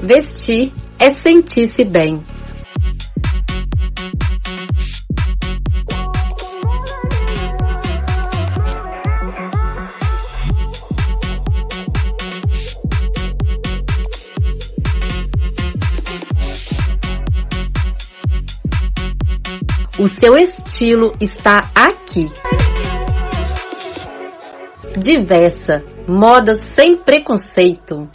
Vestir é sentir-se bem. O seu estilo está aqui. Diversa, moda sem preconceito.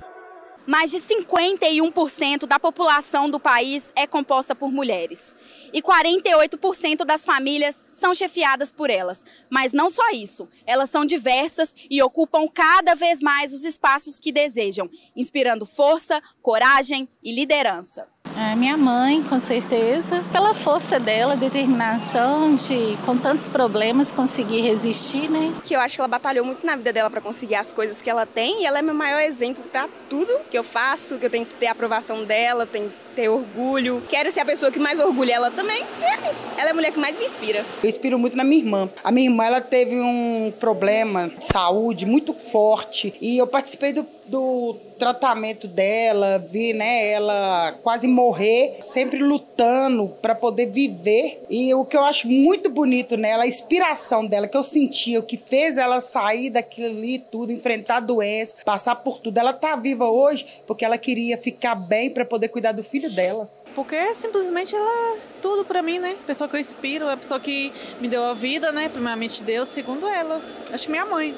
Mais de 51% da população do país é composta por mulheres. E 48% das famílias são chefiadas por elas. Mas não só isso, elas são diversas e ocupam cada vez mais os espaços que desejam, inspirando força, coragem e liderança. A minha mãe, com certeza, pela força dela, determinação de, com tantos problemas, conseguir resistir, né? Que eu acho que ela batalhou muito na vida dela para conseguir as coisas que ela tem e ela é meu maior exemplo para tudo que eu faço, que eu tenho que ter a aprovação dela, tenho que ter orgulho. Quero ser a pessoa que mais orgulha ela também. É isso. Ela é a mulher que mais me inspira. Eu inspiro muito na minha irmã. A minha irmã, ela teve um problema de saúde muito forte e eu participei do tratamento dela, vi, né, ela quase morrer, sempre lutando para poder viver. E o que eu acho muito bonito nela, a inspiração dela, que eu sentia, o que fez ela sair daquilo ali tudo, enfrentar a doença, passar por tudo. Ela tá viva hoje porque ela queria ficar bem para poder cuidar do filho dela. Porque simplesmente ela é tudo pra mim, né? A pessoa que eu inspiro, a pessoa que me deu a vida, né? Primeiramente Deus, segundo ela. Acho que minha mãe.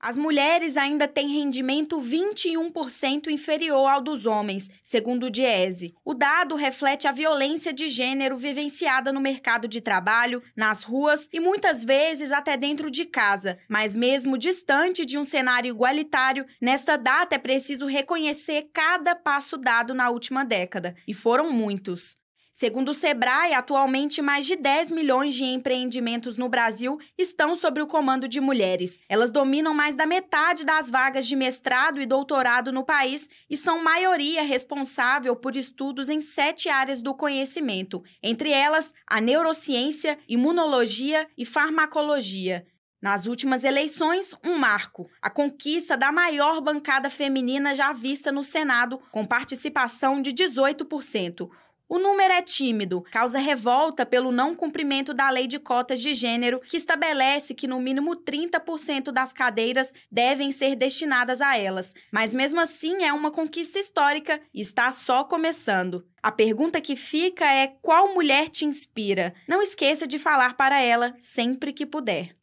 As mulheres ainda têm rendimento 21% inferior ao dos homens, segundo o Diese. O dado reflete a violência de gênero vivenciada no mercado de trabalho, nas ruas e muitas vezes até dentro de casa. Mas mesmo distante de um cenário igualitário, nesta data é preciso reconhecer cada passo dado na última década. E foram muitos. Segundo o Sebrae, atualmente mais de 10 milhões de empreendimentos no Brasil estão sob o comando de mulheres. Elas dominam mais da metade das vagas de mestrado e doutorado no país e são maioria responsável por estudos em 7 áreas do conhecimento, entre elas a neurociência, imunologia e farmacologia. Nas últimas eleições, um marco, a conquista da maior bancada feminina já vista no Senado, com participação de 18%. O número é tímido, causa revolta pelo não cumprimento da lei de cotas de gênero, que estabelece que no mínimo 30% das cadeiras devem ser destinadas a elas. Mas mesmo assim é uma conquista histórica e está só começando. A pergunta que fica é: qual mulher te inspira? Não esqueça de falar para ela sempre que puder.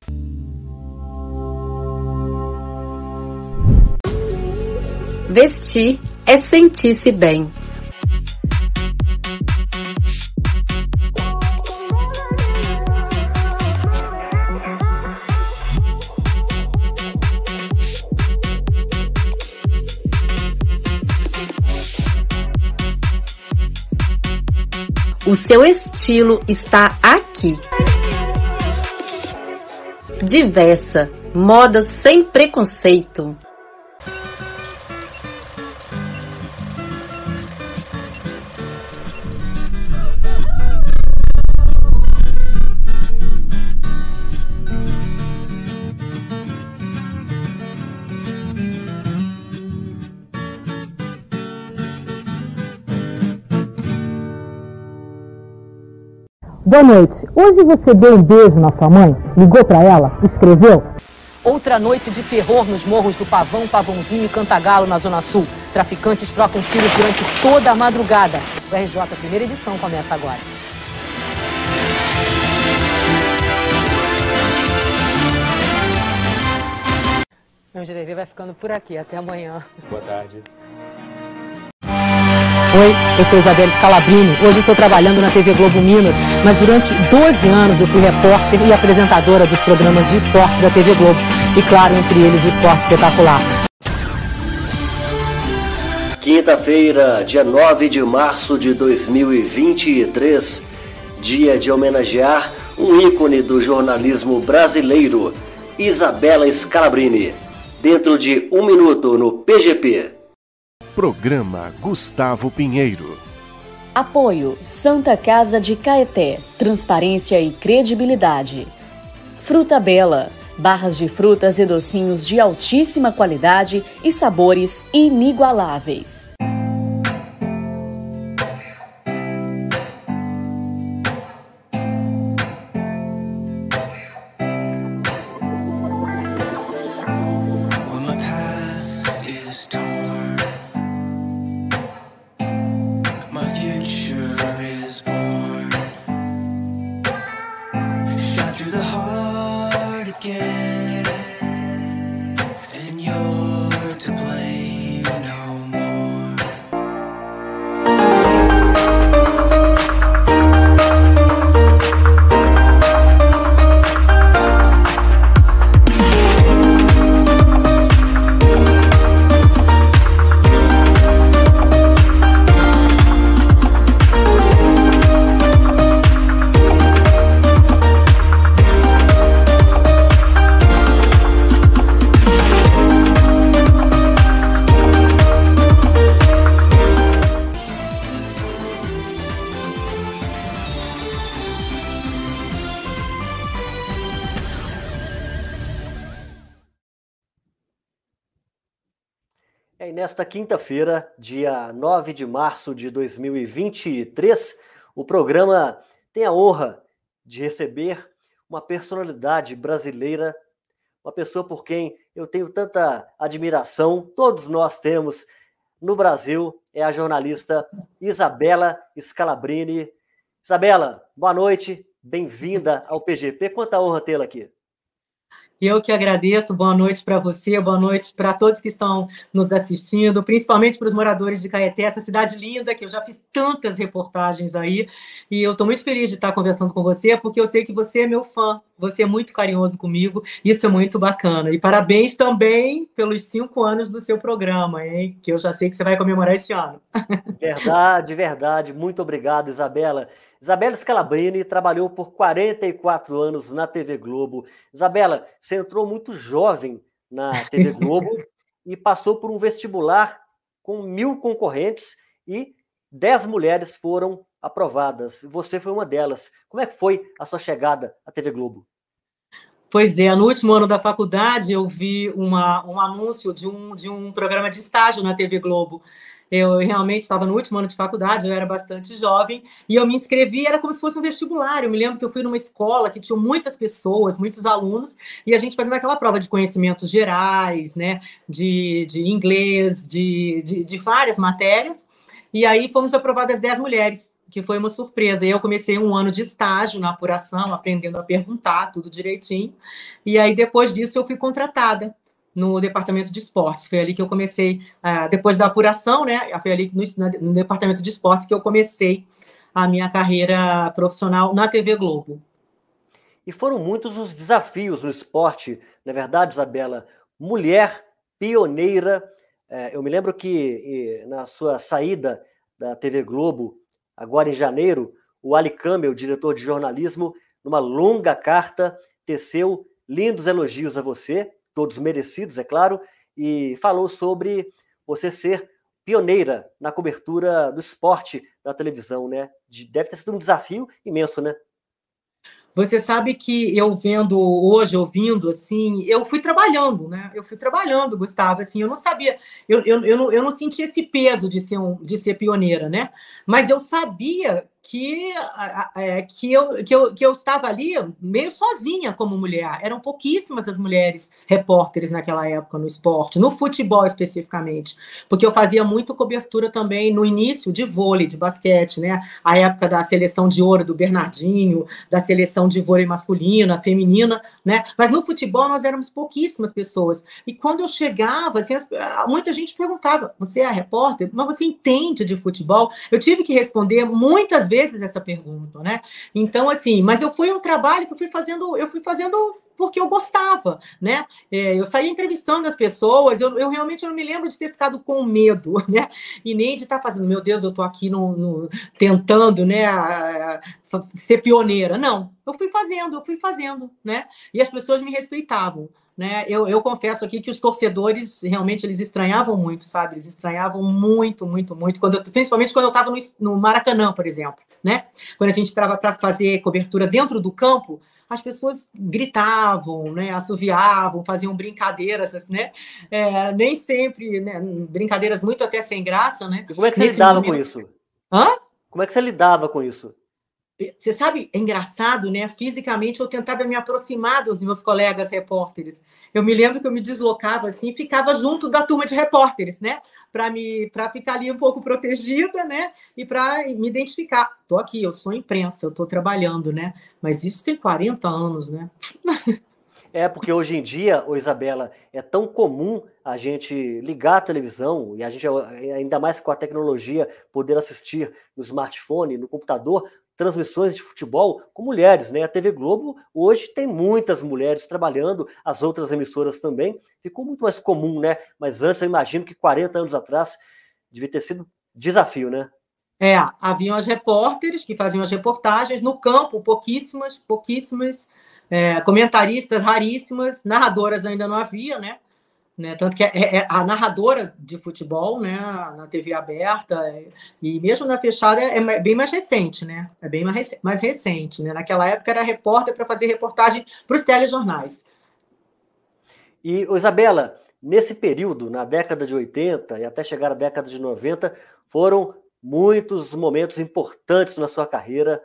Vestir é sentir-se bem. O seu estilo está aqui. Diversa, moda sem preconceito. Boa noite. Hoje você deu um beijo na sua mãe? Ligou pra ela? Escreveu? Outra noite de terror nos morros do Pavão, Pavãozinho e Cantagalo, na Zona Sul. Traficantes trocam tiros durante toda a madrugada. O RJ, primeira edição, começa agora. Meu GTV vai ficando por aqui. Até amanhã. Boa tarde. Oi, eu sou Isabelle Scalabrini. Hoje estou trabalhando na TV Globo Minas, mas durante 12 anos eu fui repórter e apresentadora dos programas de esporte da TV Globo. E claro, entre eles o Esporte Espetacular. Quinta-feira, dia 9 de março de 2023, dia de homenagear um ícone do jornalismo brasileiro, Isabela Scalabrini. Dentro de 1 minuto no PGP. Programa Gustavo Pinheiro. Apoio Santa Casa de Caeté, transparência e credibilidade. Fruta Bela, barras de frutas e docinhos de altíssima qualidade e sabores inigualáveis. E nesta quinta-feira, dia 9 de março de 2023, o programa tem a honra de receber uma personalidade brasileira, uma pessoa por quem eu tenho tanta admiração, todos nós temos no Brasil, é a jornalista Isabela Scalabrini. Isabela, boa noite, bem-vinda ao PGP, quanta honra tê-la aqui. Eu que agradeço, boa noite para você, boa noite para todos que estão nos assistindo, principalmente para os moradores de Caeté, essa cidade linda, que eu já fiz tantas reportagens aí, e eu estou muito feliz de estar conversando com você, porque eu sei que você é meu fã, você é muito carinhoso comigo, isso é muito bacana. E parabéns também pelos 5 anos do seu programa, hein? Que eu já sei que você vai comemorar esse ano. Verdade, verdade. Muito obrigado, Isabela. Isabela Scalabrini trabalhou por 44 anos na TV Globo. Isabela, você entrou muito jovem na TV Globo e passou por um vestibular com 1.000 concorrentes e 10 mulheres foram aprovadas. Você foi uma delas. Como é que foi a sua chegada à TV Globo? Pois é, no último ano da faculdade eu vi um anúncio de um programa de estágio na TV Globo. Eu realmente estava no último ano de faculdade, eu era bastante jovem, e eu me inscrevi, era como se fosse um vestibular. Eu me lembro que eu fui numa escola que tinha muitas pessoas, muitos alunos, e a gente fazendo aquela prova de conhecimentos gerais, né, de inglês, de várias matérias, e aí fomos aprovadas 10 mulheres, que foi uma surpresa. E eu comecei um ano de estágio na apuração, aprendendo a perguntar tudo direitinho, e aí depois disso eu fui contratada no departamento de esportes. Foi ali que eu comecei, depois da apuração, né? Foi ali no departamento de esportes que eu comecei a minha carreira profissional na TV Globo. E foram muitos os desafios no esporte, não é verdade, Isabela? Mulher pioneira. Eu me lembro que na sua saída da TV Globo, agora em janeiro, o Ali Kamel, diretor de jornalismo, numa longa carta, teceu lindos elogios a você, todos merecidos, é claro, e falou sobre você ser pioneira na cobertura do esporte na televisão, né? Deve ter sido um desafio imenso, né? Você sabe que eu vendo hoje, ouvindo, assim, eu fui trabalhando, né? Eu fui trabalhando, Gustavo, assim, eu não sabia, eu não sentia esse peso de ser pioneira, né? Mas eu sabia que eu estava ali meio sozinha como mulher. Eram pouquíssimas as mulheres repórteres naquela época no esporte, no futebol especificamente, porque eu fazia muito cobertura também no início de vôlei, de basquete, né? A época da seleção de ouro do Bernardinho, da seleção de vôlei masculina, feminina, né? Mas no futebol nós éramos pouquíssimas pessoas. E quando eu chegava, assim, muita gente perguntava: você é repórter? Mas você entende de futebol? Eu tive que responder muitas vezes essa pergunta, né? Então, assim, mas foi um trabalho que eu fui fazendo porque eu gostava, né? Eu saía entrevistando as pessoas, eu realmente não me lembro de ter ficado com medo, né? E nem de estar fazendo, meu Deus, eu estou aqui tentando, né, ser pioneira. Não, eu fui fazendo, né? E as pessoas me respeitavam, né? Eu confesso aqui que os torcedores realmente eles estranhavam muito, sabe? Eles estranhavam muito, muito, muito, principalmente quando eu estava no Maracanã, por exemplo, né? Quando a gente estava para fazer cobertura dentro do campo, as pessoas gritavam, né, assoviavam, faziam brincadeiras, assim, né? Nem sempre, né, brincadeiras muito até sem graça, né? E como é que você lidava com isso? Hã? Como é que você lidava com isso? Você sabe, é engraçado, né? Fisicamente eu tentava me aproximar dos meus colegas repórteres. Eu me lembro que eu me deslocava assim, e ficava junto da turma de repórteres, né? Para ficar ali um pouco protegida, né? E para me identificar. Estou aqui, eu sou imprensa, eu estou trabalhando, né? Mas isso tem 40 anos, né? Porque hoje em dia, Isabela, é tão comum a gente ligar a televisão, e a gente, ainda mais com a tecnologia, poder assistir no smartphone, no computador, transmissões de futebol com mulheres, né? A TV Globo hoje tem muitas mulheres trabalhando, as outras emissoras também. Ficou muito mais comum, né? Mas antes eu imagino que 40 anos atrás devia ter sido desafio, né? Haviam as repórteres que faziam as reportagens no campo, pouquíssimas, comentaristas raríssimas, narradoras ainda não havia, né? Tanto que a narradora de futebol, né, na TV aberta e mesmo na fechada é bem mais recente, né? É bem mais recente, né? Naquela época era repórter para fazer reportagem para os telejornais. E, Isabela, nesse período, na década de 80 e até chegar à década de 90, foram muitos momentos importantes na sua carreira.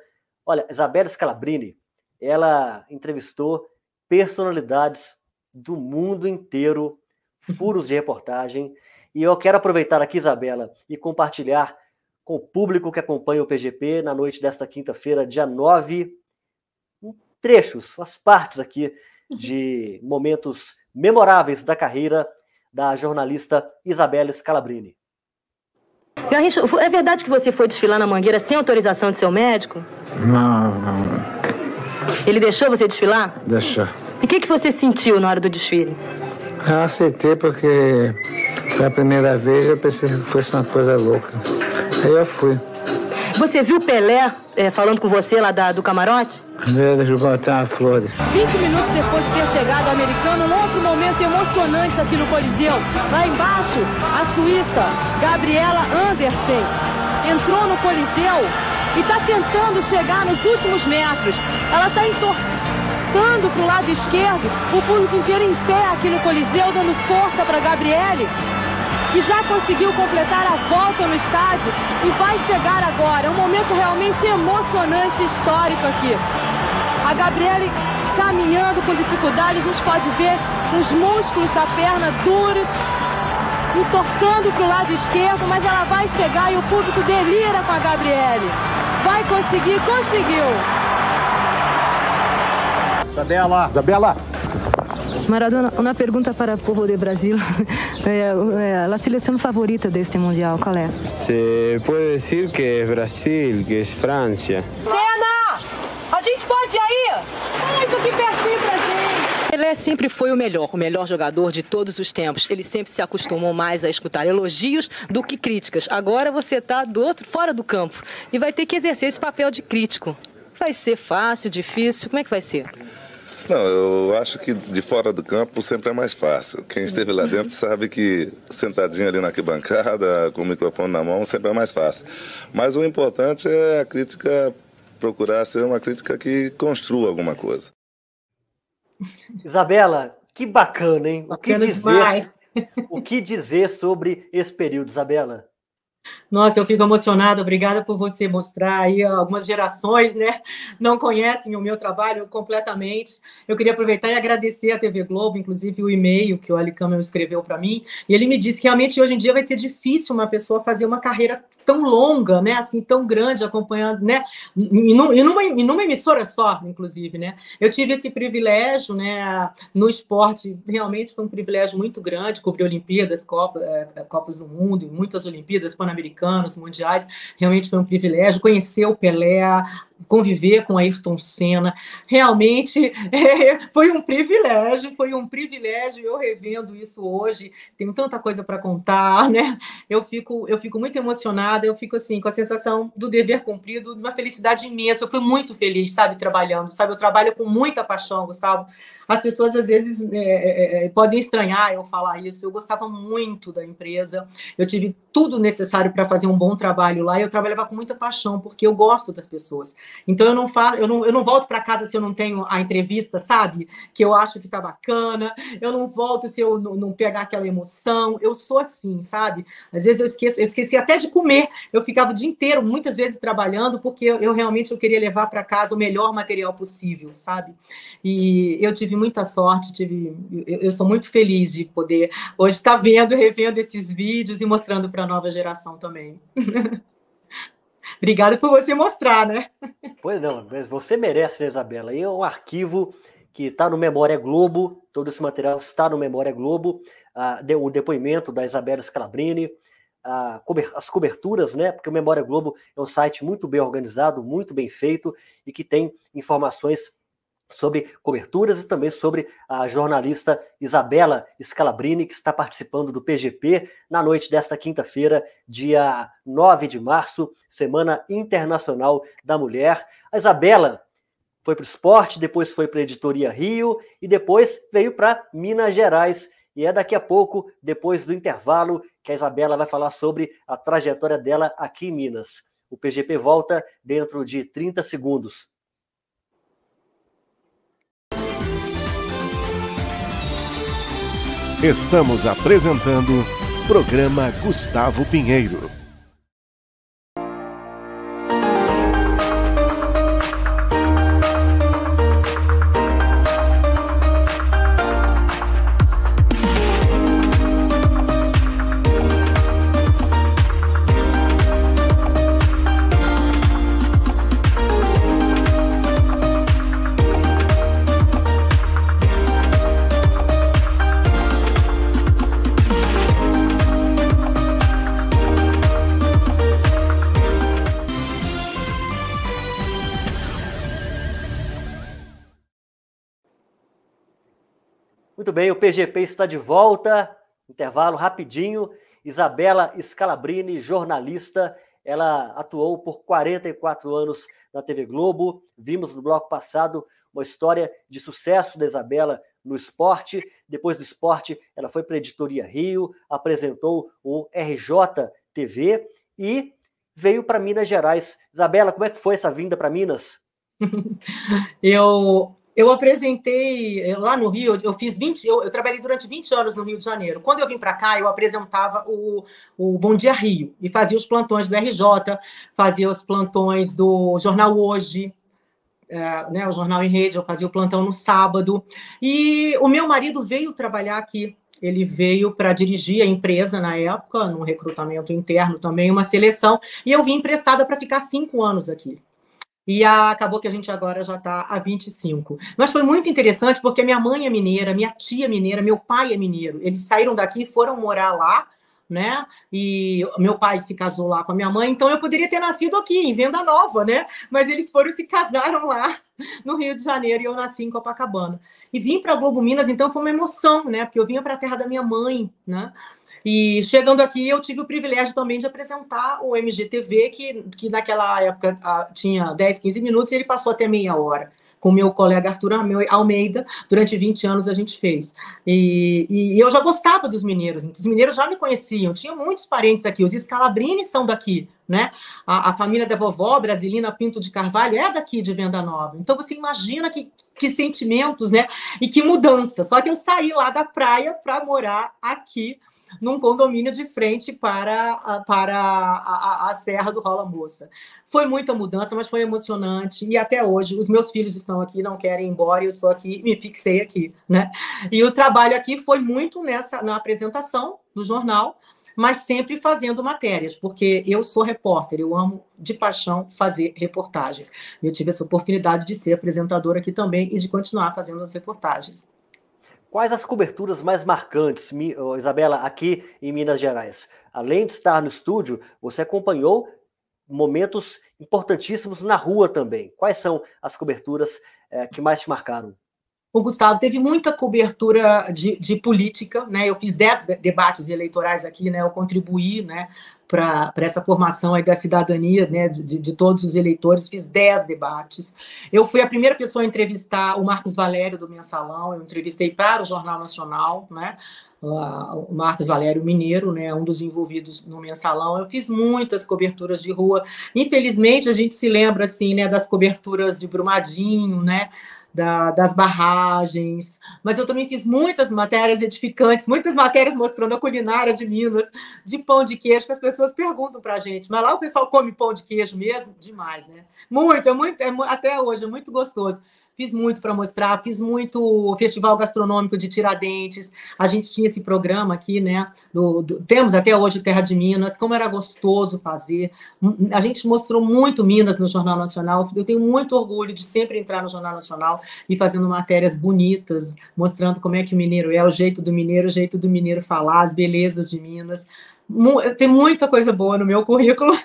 Olha, Isabela Scalabrini, ela entrevistou personalidades do mundo inteiro, furos de reportagem, e eu quero aproveitar aqui, Isabela, e compartilhar com o público que acompanha o PGP na noite desta quinta-feira, dia 9, trechos, as partes aqui de momentos memoráveis da carreira da jornalista Isabela Scalabrini. Garrincha, é verdade que você foi desfilar na Mangueira sem autorização de seu médico? Não. Ele deixou você desfilar? Deixou. E o que você sentiu na hora do desfile? Eu aceitei porque foi a primeira vez, eu pensei que fosse uma coisa louca. Aí eu fui. Você viu Pelé falando com você lá do camarote? Ele botar flores. 20 minutos depois de ter chegado o americano, um outro momento emocionante aqui no Coliseu. Lá embaixo, a suíça Gabriela Andersen entrou no Coliseu e está tentando chegar nos últimos metros. Ela está entortando para o lado esquerdo, o público inteiro em pé aqui no Coliseu, dando força para Gabriele, que já conseguiu completar a volta no estádio e vai chegar agora. É um momento realmente emocionante e histórico aqui. A Gabriele caminhando com dificuldade, a gente pode ver os músculos da perna duros, entortando para o lado esquerdo, mas ela vai chegar e o público delira com a Gabriele. Vai conseguir, conseguiu! Isabela! Maradona, uma pergunta para o povo do Brasil. A seleção favorita deste mundial, qual é? Se pode dizer que é Brasil, que é França. Senna! A gente pode ir aí? Muito aqui pertinho pra gente. Pelé sempre foi o melhor jogador de todos os tempos. Ele sempre se acostumou mais a escutar elogios do que críticas. Agora você está fora do campo e vai ter que exercer esse papel de crítico. Vai ser fácil, difícil? Como é que vai ser? Não, eu acho que de fora do campo sempre é mais fácil. Quem esteve lá dentro sabe que sentadinho ali na arquibancada, com o microfone na mão, sempre é mais fácil. Mas o importante é a crítica, procurar ser uma crítica que construa alguma coisa. Isabela, que bacana, hein? Bacana demais. O que dizer sobre esse período, Isabela? Nossa, eu fico emocionada, obrigada por você mostrar aí. Algumas gerações, né, não conhecem o meu trabalho completamente. Eu queria aproveitar e agradecer à TV Globo, inclusive o e-mail que o Ali Câmara escreveu para mim, e ele me disse que realmente hoje em dia vai ser difícil uma pessoa fazer uma carreira tão longa, né, assim, tão grande, acompanhando, né, em numa emissora só, inclusive, né. Eu tive esse privilégio, né, no esporte, realmente foi um privilégio muito grande, cobrir Olimpíadas, Copas do Mundo, muitas Olimpíadas, Pan-Americanos, mundiais, realmente foi um privilégio conhecer o Pelé, conviver com Ayrton Senna, realmente foi um privilégio, eu revendo isso hoje, tenho tanta coisa para contar, né, eu fico muito emocionada, eu fico assim, com a sensação do dever cumprido, uma felicidade imensa, eu fui muito feliz, sabe, trabalhando, sabe, eu trabalho com muita paixão, Gustavo, as pessoas às vezes podem estranhar eu falar isso, eu gostava muito da empresa, eu tive tudo necessário para fazer um bom trabalho lá, e eu trabalhava com muita paixão, porque eu gosto das pessoas. Então eu não volto para casa se eu não tenho a entrevista, sabe? Que eu acho que tá bacana, eu não volto se eu não pegar aquela emoção, eu sou assim, sabe? Às vezes eu esqueci até de comer, eu ficava o dia inteiro, muitas vezes trabalhando, porque eu realmente queria levar para casa o melhor material possível, sabe? E eu tive muita sorte, eu sou muito feliz de poder hoje estar revendo esses vídeos e mostrando para a nova geração também. Obrigada por você mostrar, né? Pois não, mas você merece, né, Isabela? E é um arquivo que está no Memória Globo, todo esse material está no Memória Globo, o depoimento da Isabela Scalabrini, as coberturas, né? Porque o Memória Globo é um site muito bem organizado, muito bem feito e que tem informações sobre coberturas e também sobre a jornalista Isabela Scalabrini, que está participando do PGP na noite desta quinta-feira, dia 9 de março, Semana Internacional da Mulher. A Isabela foi para o esporte, depois foi para a Editoria Rio e depois veio para Minas Gerais. E é daqui a pouco, depois do intervalo, que a Isabela vai falar sobre a trajetória dela aqui em Minas. O PGP volta dentro de 30 segundos. Estamos apresentando Programa Gustavo Pinheiro. Muito bem, o PGP está de volta, intervalo rapidinho. Isabela Scalabrini, jornalista, ela atuou por 44 anos na TV Globo. Vimos no bloco passado uma história de sucesso da Isabela no esporte. Depois do esporte, ela foi para a Editoria Rio, apresentou o RJ TV e veio para Minas Gerais. Isabela, como é que foi essa vinda para Minas? Eu apresentei lá no Rio, eu trabalhei durante 20 anos no Rio de Janeiro. Quando eu vim para cá, eu apresentava o Bom Dia Rio e fazia os plantões do RJ, fazia os plantões do Jornal Hoje, né, o Jornal em Rede, eu fazia o plantão no sábado. E o meu marido veio trabalhar aqui. Ele veio para dirigir a empresa na época, num recrutamento interno também, uma seleção, e eu vim emprestada para ficar 5 anos aqui. E acabou que a gente agora já está há 25. Mas foi muito interessante porque minha mãe é mineira, minha tia é mineira, meu pai é mineiro. Eles saíram daqui e foram morar lá, né? E meu pai se casou lá com a minha mãe, então eu poderia ter nascido aqui, em Venda Nova, né? Mas eles se casaram lá no Rio de Janeiro e eu nasci em Copacabana. E vim para Globo Minas, então foi uma emoção, né? Porque eu vinha para a terra da minha mãe, né? E chegando aqui, eu tive o privilégio também de apresentar o MGTV, que naquela época tinha 10, 15 minutos, e ele passou até meia hora. Com o meu colega Arthur Almeida, durante 20 anos a gente fez. E eu já gostava dos mineiros, os mineiros já me conheciam, tinha muitos parentes aqui, os Scalabrini são daqui, né? A família da vovó, Brasilina Pinto de Carvalho, é daqui de Venda Nova. Então você imagina que sentimentos, né? E que mudança. Só que eu saí lá da praia para morar aqui, num condomínio de frente para a Serra do Rola Moça. Foi muita mudança, mas foi emocionante. E até hoje, os meus filhos estão aqui, não querem ir embora, eu estou aqui, me fixei aqui, né? E o trabalho aqui foi muito na apresentação do jornal, mas sempre fazendo matérias, porque eu sou repórter, eu amo de paixão fazer reportagens. Eu tive essa oportunidade de ser apresentadora aqui também e de continuar fazendo as reportagens. Quais as coberturas mais marcantes, Isabela, aqui em Minas Gerais? Além de estar no estúdio, você acompanhou momentos importantíssimos na rua também. Quais são as coberturas que mais te marcaram? O Gustavo teve muita cobertura de política, né? Eu fiz 10 debates eleitorais aqui, né? Eu contribuí, né, para essa formação aí da cidadania, né, de todos os eleitores, fiz 10 debates. Eu fui a primeira pessoa a entrevistar o Marcos Valério do Mensalão, eu entrevistei para o Jornal Nacional, né? O Marcos Valério Mineiro, né, um dos envolvidos no Mensalão. Eu fiz muitas coberturas de rua. Infelizmente, a gente se lembra assim, né, das coberturas de Brumadinho, né, das barragens, mas eu também fiz muitas matérias edificantes, muitas matérias mostrando a culinária de Minas, de pão de queijo, que as pessoas perguntam para a gente, mas lá o pessoal come pão de queijo mesmo? Demais, né? Muito, até hoje, é muito gostoso. Fiz muito para mostrar, fiz muito Festival Gastronômico de Tiradentes, a gente tinha esse programa aqui, né, temos até hoje o Terra de Minas, como era gostoso fazer, a gente mostrou muito Minas no Jornal Nacional, eu tenho muito orgulho de sempre entrar no Jornal Nacional e fazendo matérias bonitas, mostrando como é que o mineiro é, o jeito do mineiro falar, as belezas de Minas, tem muita coisa boa no meu currículo,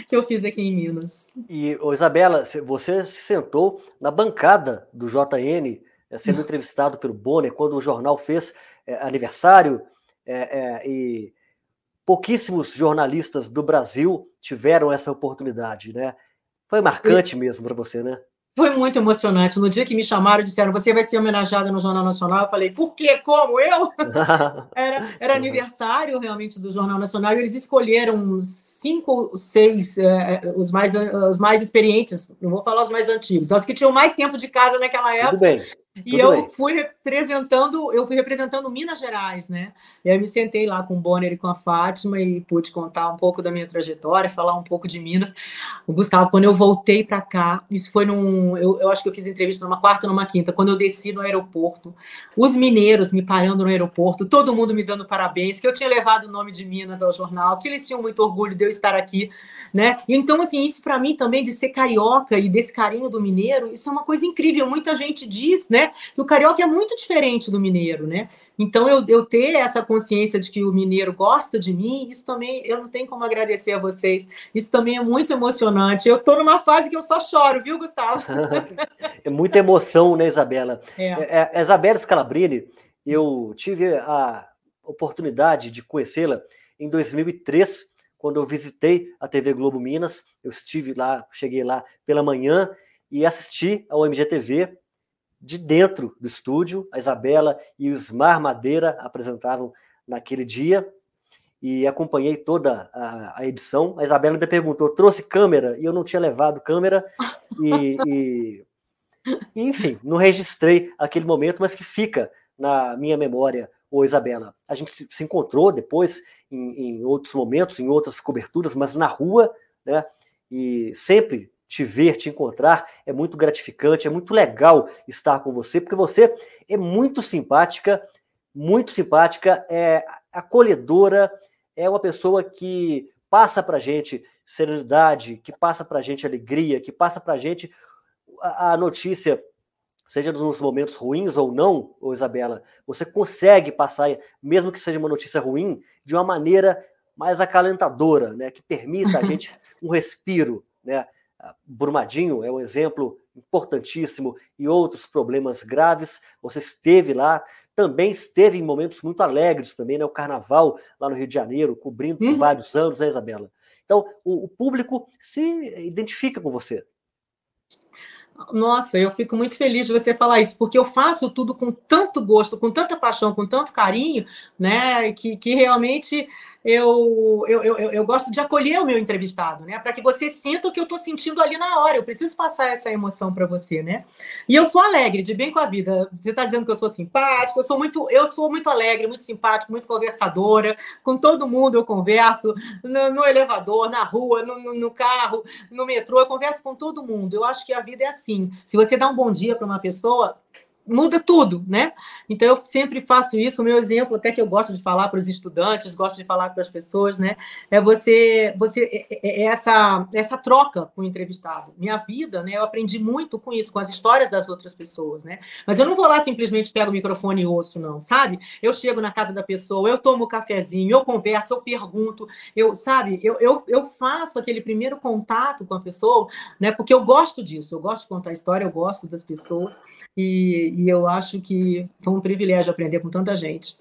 que eu fiz aqui em Minas. E, Isabela, você se sentou na bancada do JN, sendo entrevistado pelo Bonner, quando o jornal fez aniversário, e pouquíssimos jornalistas do Brasil tiveram essa oportunidade, né? Foi marcante mesmo para você, né? Foi muito emocionante. No dia que me chamaram, disseram, você vai ser homenageada no Jornal Nacional. Eu falei, por quê? Como? Eu? Era aniversário, realmente, do Jornal Nacional, e eles escolheram 5 ou 6, os mais experientes, não vou falar os mais antigos, os que tinham mais tempo de casa naquela época. Tudo bem. E eu fui representando Minas Gerais, né? E aí me sentei lá com o Bonner e com a Fátima e pude contar um pouco da minha trajetória, falar um pouco de Minas. O Gustavo, quando eu voltei para cá, isso foi eu acho que eu fiz entrevista numa quarta ou numa quinta, quando eu desci no aeroporto, os mineiros me parando no aeroporto, todo mundo me dando parabéns, que eu tinha levado o nome de Minas ao jornal, que eles tinham muito orgulho de eu estar aqui, né? E então, assim, isso para mim também, de ser carioca e desse carinho do mineiro, isso é uma coisa incrível. Muita gente diz, né, que o carioca é muito diferente do mineiro, né? Então, eu ter essa consciência de que o mineiro gosta de mim, isso também, eu não tenho como agradecer a vocês. Isso também é muito emocionante. Eu estou numa fase que eu só choro, viu, Gustavo? É muita emoção, né, Isabela? A Isabela Scalabrini, eu tive a oportunidade de conhecê-la em 2003, quando eu visitei a TV Globo Minas. Eu estive lá, cheguei lá pela manhã e assisti ao MGTV de dentro do estúdio. A Isabela e o Ismar Madeira apresentavam naquele dia e acompanhei toda a edição. A Isabela ainda perguntou, trouxe câmera? E eu não tinha levado câmera e enfim, não registrei aquele momento, mas que fica na minha memória. Ô, Isabela, a gente se encontrou depois em outros momentos, em outras coberturas, mas na rua, né? E sempre te ver, te encontrar, é muito gratificante, é muito legal estar com você, porque você é muito simpática, é acolhedora, é uma pessoa que passa pra gente serenidade, que passa pra gente alegria, que passa pra gente a notícia, seja nos momentos ruins ou não, ô Isabela, você consegue passar, mesmo que seja uma notícia ruim, de uma maneira mais acalentadora, né, que permita a gente um respiro, né? Brumadinho é um exemplo importantíssimo e outros problemas graves. Você esteve lá, também esteve em momentos muito alegres também, né? O Carnaval lá no Rio de Janeiro, cobrindo por vários anos, né, Isabela? Então, o público se identifica com você. Nossa, eu fico muito feliz de você falar isso, porque eu faço tudo com tanto gosto, com tanta paixão, com tanto carinho, né, que realmente eu gosto de acolher o meu entrevistado, né, para que você sinta o que eu estou sentindo ali na hora. Eu preciso passar essa emoção para você, né? E eu sou alegre, de bem com a vida. Você está dizendo que eu sou simpática, eu sou muito alegre, muito simpática, muito conversadora. Com todo mundo eu converso, no elevador, na rua, no carro, no metrô, eu converso com todo mundo. Eu acho que a vida é assim. Se você dá um bom dia para uma pessoa, muda tudo, né? Então, eu sempre faço isso. O meu exemplo, até que eu gosto de falar para os estudantes, gosto de falar para as pessoas, né? É essa troca com o entrevistado. Minha vida, né? Eu aprendi muito com isso, com as histórias das outras pessoas, né? Mas eu não vou lá simplesmente pego o microfone e ouço, não, sabe? Eu chego na casa da pessoa, eu tomo um cafezinho, eu converso, eu pergunto, eu faço aquele primeiro contato com a pessoa, né? Porque eu gosto disso, eu gosto de contar história, eu gosto das pessoas e eu acho que foi um privilégio aprender com tanta gente.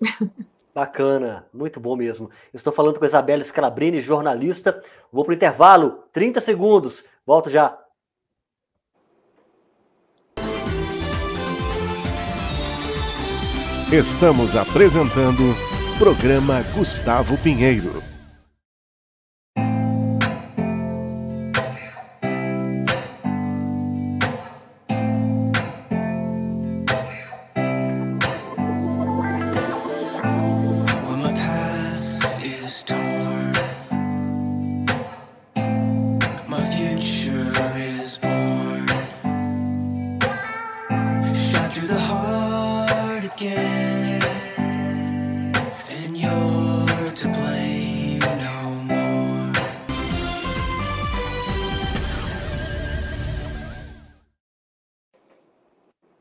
Bacana, muito bom mesmo. Eu estou falando com a Isabela Scalabrini, jornalista. Vou para o intervalo, 30 segundos. Volto já. Estamos apresentando o programa Gustavo Pinheiro.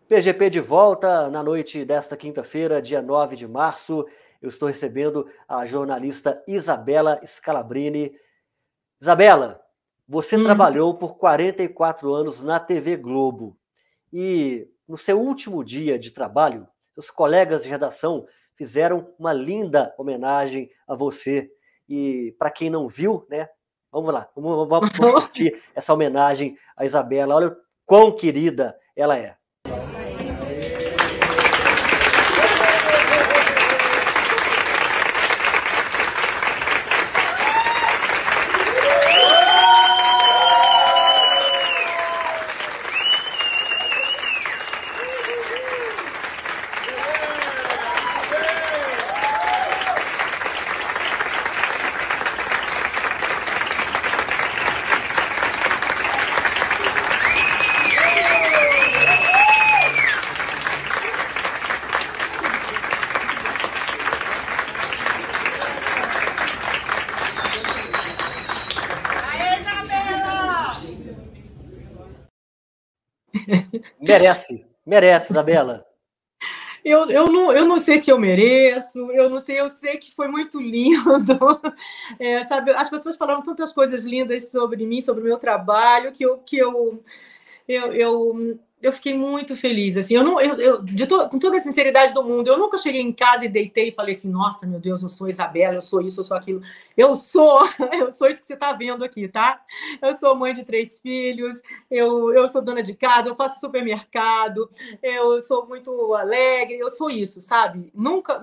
PGP de volta na noite desta quinta-feira, dia 9 de março. Eu estou recebendo a jornalista Isabela Scalabrini. Isabela, você trabalhou por 44 anos na TV Globo. E no seu último dia de trabalho, seus colegas de redação fizeram uma linda homenagem a você. E para quem não viu, né? Vamos lá, vamos curtir essa homenagem a Isabela. Olha quão querida ela é. Merece, Isabela. Eu não sei se eu mereço, eu não sei, eu sei que foi muito lindo. Sabe, as pessoas falaram tantas coisas lindas sobre mim, sobre o meu trabalho, que eu fiquei muito feliz, assim, com toda a sinceridade do mundo, eu nunca cheguei em casa e deitei e falei assim, nossa, meu Deus, eu sou Isabela, eu sou isso, eu sou aquilo. Eu sou isso que você está vendo aqui, tá? Eu sou mãe de 3 filhos, eu sou dona de casa, eu faço supermercado, eu sou muito alegre, eu sou isso, sabe? Nunca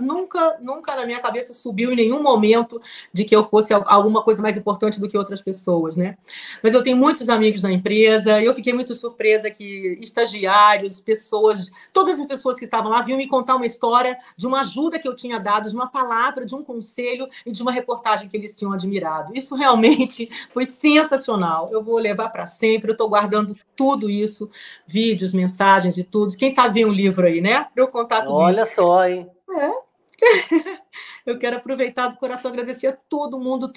na minha cabeça subiu em nenhum momento de que eu fosse alguma coisa mais importante do que outras pessoas, né? Mas eu tenho muitos amigos na empresa, eu fiquei muito surpresa que estagiários, pessoas, todas as pessoas que estavam lá vinham me contar uma história de uma ajuda que eu tinha dado, de uma palavra, de um conselho e de uma reportagem que eles tinham admirado. Isso realmente foi sensacional. Eu vou levar para sempre, eu estou guardando tudo isso, vídeos, mensagens e tudo. Quem sabe vem um livro aí, né? Para eu contar tudo isso. Olha só, hein? Eu quero aproveitar do coração, agradecer a todo mundo,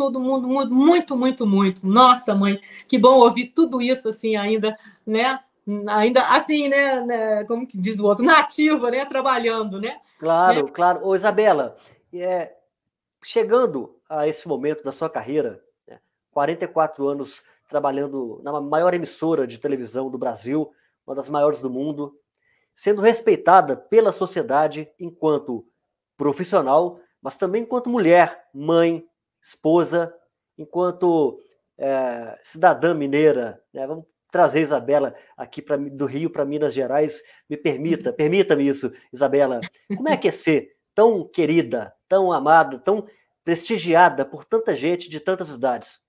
muito, muito, muito. Nossa, mãe, que bom ouvir tudo isso assim ainda, né? Ainda assim, né? Como que diz o outro? Nativa, né? Trabalhando, né? Claro, claro. Ô, Isabela, chegando a esse momento da sua carreira, 44 anos trabalhando na maior emissora de televisão do Brasil, uma das maiores do mundo, sendo respeitada pela sociedade enquanto profissional, mas também enquanto mulher, mãe, esposa, enquanto cidadã mineira, né? Vamos trazer Isabela aqui do Rio para Minas Gerais. Permita-me isso, Isabela. Como é que é ser tão querida, tão amada, tão prestigiada por tanta gente de tantas idades?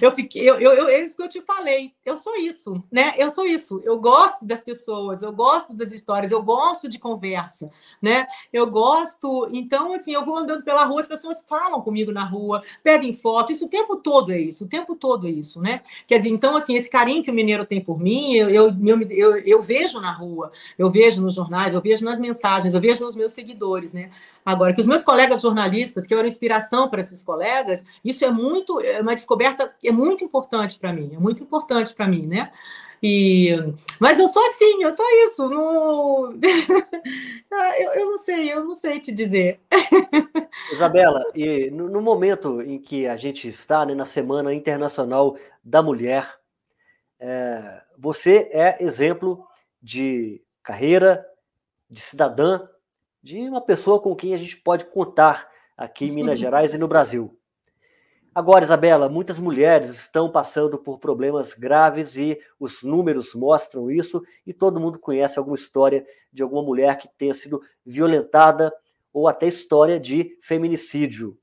É isso que eu te falei, eu sou isso, né? Eu sou isso, eu gosto das pessoas, eu gosto das histórias, eu gosto de conversa, né? Eu gosto, então, assim, eu vou andando pela rua, as pessoas falam comigo na rua, pedem foto, isso o tempo todo é isso, né? Quer dizer, então, assim, esse carinho que o mineiro tem por mim, eu vejo na rua, eu vejo nos jornais, eu vejo nas mensagens, eu vejo nos meus seguidores, né? Agora, que os meus colegas jornalistas, que eu era inspiração para esses colegas, isso é uma descoberta, é muito importante para mim, né? Mas eu sou assim, eu sou isso. Eu não sei te dizer. Isabela, e no momento em que a gente está, né, na Semana Internacional da Mulher, você é exemplo de carreira, de cidadã, de uma pessoa com quem a gente pode contar aqui em Minas Gerais e no Brasil. Agora, Isabela, muitas mulheres estão passando por problemas graves e os números mostram isso, e todo mundo conhece alguma história de alguma mulher que tenha sido violentada ou até história de feminicídio.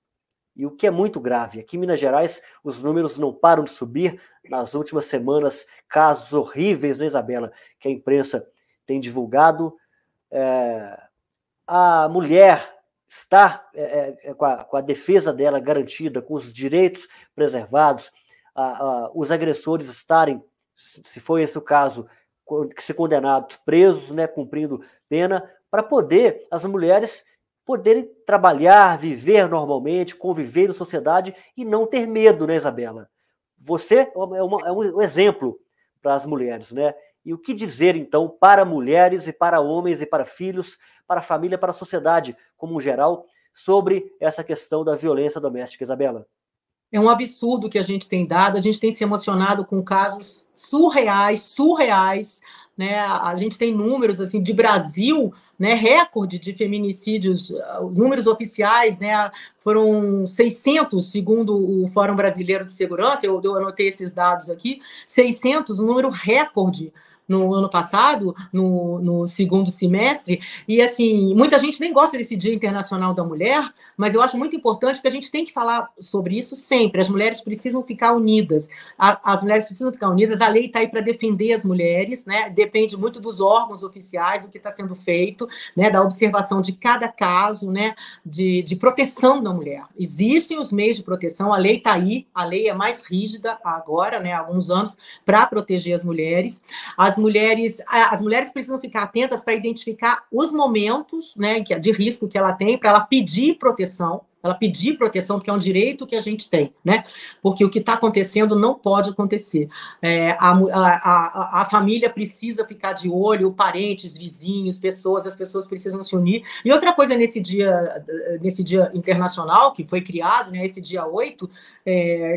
E o que é muito grave, aqui em Minas Gerais os números não param de subir. Nas últimas semanas, casos horríveis, né, Isabela, que a imprensa tem divulgado. A mulher estar com a defesa dela garantida, com os direitos preservados, os agressores estarem, se for esse o caso, ser condenados, presos, né, cumprindo pena, para poder as mulheres poderem trabalhar, viver normalmente, conviver em sociedade e não ter medo, né, Isabela? Você é um exemplo para as mulheres, né? E o que dizer, então, para mulheres e para homens e para filhos, para a família, para a sociedade como um geral, sobre essa questão da violência doméstica, Isabela? É um absurdo que a gente tem dado, a gente tem se emocionado com casos surreais, né? A gente tem números assim de Brasil, né? Recorde de feminicídios, números oficiais, né? Foram 600, segundo o Fórum Brasileiro de Segurança, eu anotei esses dados aqui, 600, um número recorde no ano passado, no segundo semestre, e assim, muita gente nem gosta desse Dia Internacional da Mulher, mas eu acho muito importante que a gente tem que falar sobre isso sempre. As mulheres precisam ficar unidas, a lei está aí para defender as mulheres, né? Depende muito dos órgãos oficiais, do que está sendo feito, né? Da observação de cada caso, né? De proteção da mulher. Existem os meios de proteção, a lei está aí, a lei é mais rígida agora, né? Há alguns anos, para proteger as mulheres. As mulheres precisam ficar atentas para identificar os momentos, né, de risco que ela tem, para ela pedir proteção, ela pedir proteção, porque é um direito que a gente tem, né? Porque o que está acontecendo não pode acontecer. A família precisa ficar de olho, parentes, vizinhos, as pessoas precisam se unir. E outra coisa nesse dia internacional que foi criado, né, esse dia 8,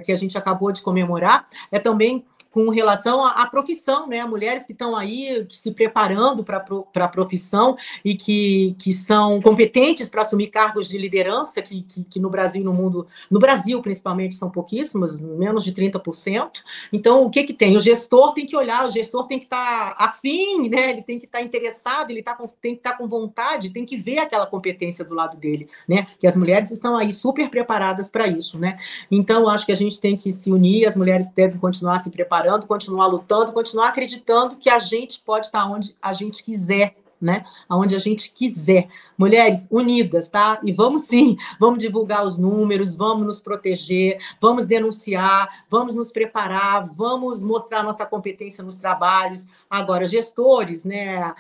que a gente acabou de comemorar, é também com relação à profissão, né? Mulheres que estão aí se preparando para a profissão e que são competentes para assumir cargos de liderança, que no Brasil e no mundo, no Brasil principalmente, são pouquíssimos, menos de 30%. Então, o que tem? O gestor tem que olhar, o gestor tem que estar afim, né? Ele tem que estar interessado, ele tem que estar com vontade, tem que ver aquela competência do lado dele, né? Que as mulheres estão aí super preparadas para isso, né? Então, acho que a gente tem que se unir, as mulheres devem continuar se preparando, continuar lutando, continuar acreditando que a gente pode estar onde a gente quiser, né? Aonde a gente quiser. Mulheres unidas, tá? E vamos sim, vamos divulgar os números, vamos nos proteger, vamos denunciar, vamos nos preparar, vamos mostrar nossa competência nos trabalhos. Agora, gestores, né?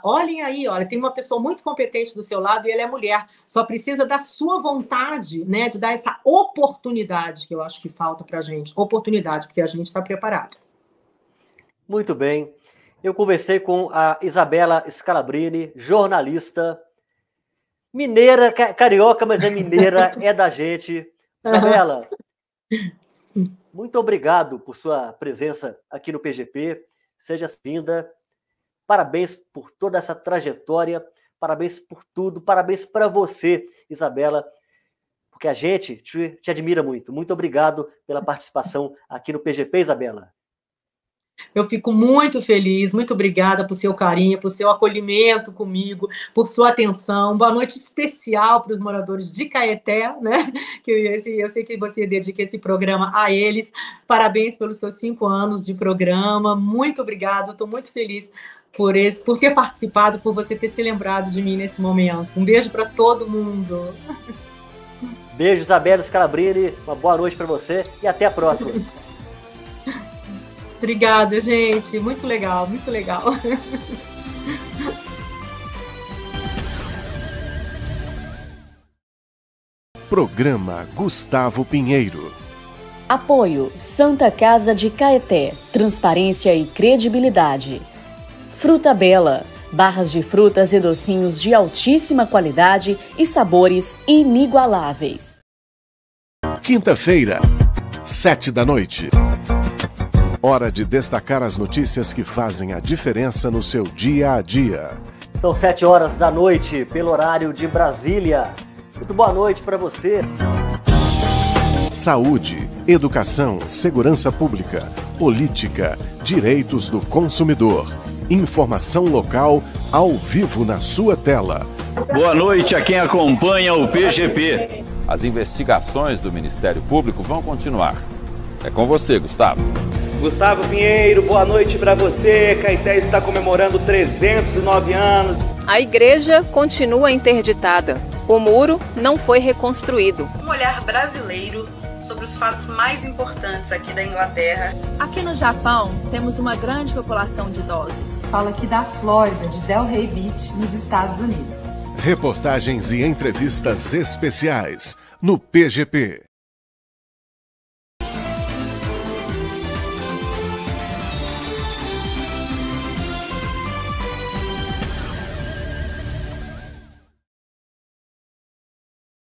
Olhem aí, olha, tem uma pessoa muito competente do seu lado e ela é mulher. Só precisa da sua vontade, né? De dar essa oportunidade que eu acho que falta pra gente. Oportunidade, porque a gente está preparado. Muito bem. Eu conversei com a Isabela Scalabrini, jornalista, mineira, carioca, mas é mineira, é da gente. Isabela, muito obrigado por sua presença aqui no PGP. Seja bem-vinda. Parabéns por toda essa trajetória, parabéns por tudo, parabéns para você, Isabela, porque a gente te admira muito. Muito obrigado pela participação aqui no PGP, Isabela. Eu fico muito feliz, muito obrigada por seu carinho, por seu acolhimento comigo, por sua atenção. Boa noite especial para os moradores de Caeté, né? Eu sei que você dedica esse programa a eles. Parabéns pelos seus 5 anos de programa. Muito obrigada, estou muito feliz por ter participado, por você ter se lembrado de mim nesse momento. Um beijo para todo mundo. Beijo, Isabela Scalabrini. Uma boa noite para você e até a próxima. Obrigada, gente. Muito legal, muito legal. Programa Gustavo Pinheiro. Apoio Santa Casa de Caeté. Transparência e credibilidade. Fruta Bela. Barras de frutas e docinhos de altíssima qualidade e sabores inigualáveis. Quinta-feira, 19h. Hora de destacar as notícias que fazem a diferença no seu dia a dia. São 19h pelo horário de Brasília. Muito boa noite para você. Saúde, educação, segurança pública, política, direitos do consumidor. Informação local ao vivo na sua tela. Boa noite a quem acompanha o PGP. As investigações do Ministério Público vão continuar. É com você, Gustavo. Gustavo Pinheiro, boa noite para você. Caeté está comemorando 309 anos. A igreja continua interditada. O muro não foi reconstruído. Um olhar brasileiro sobre os fatos mais importantes aqui da Inglaterra. Aqui no Japão, temos uma grande população de idosos. Fala aqui da Flórida, de Delray Beach, nos Estados Unidos. Reportagens e entrevistas especiais no PGP.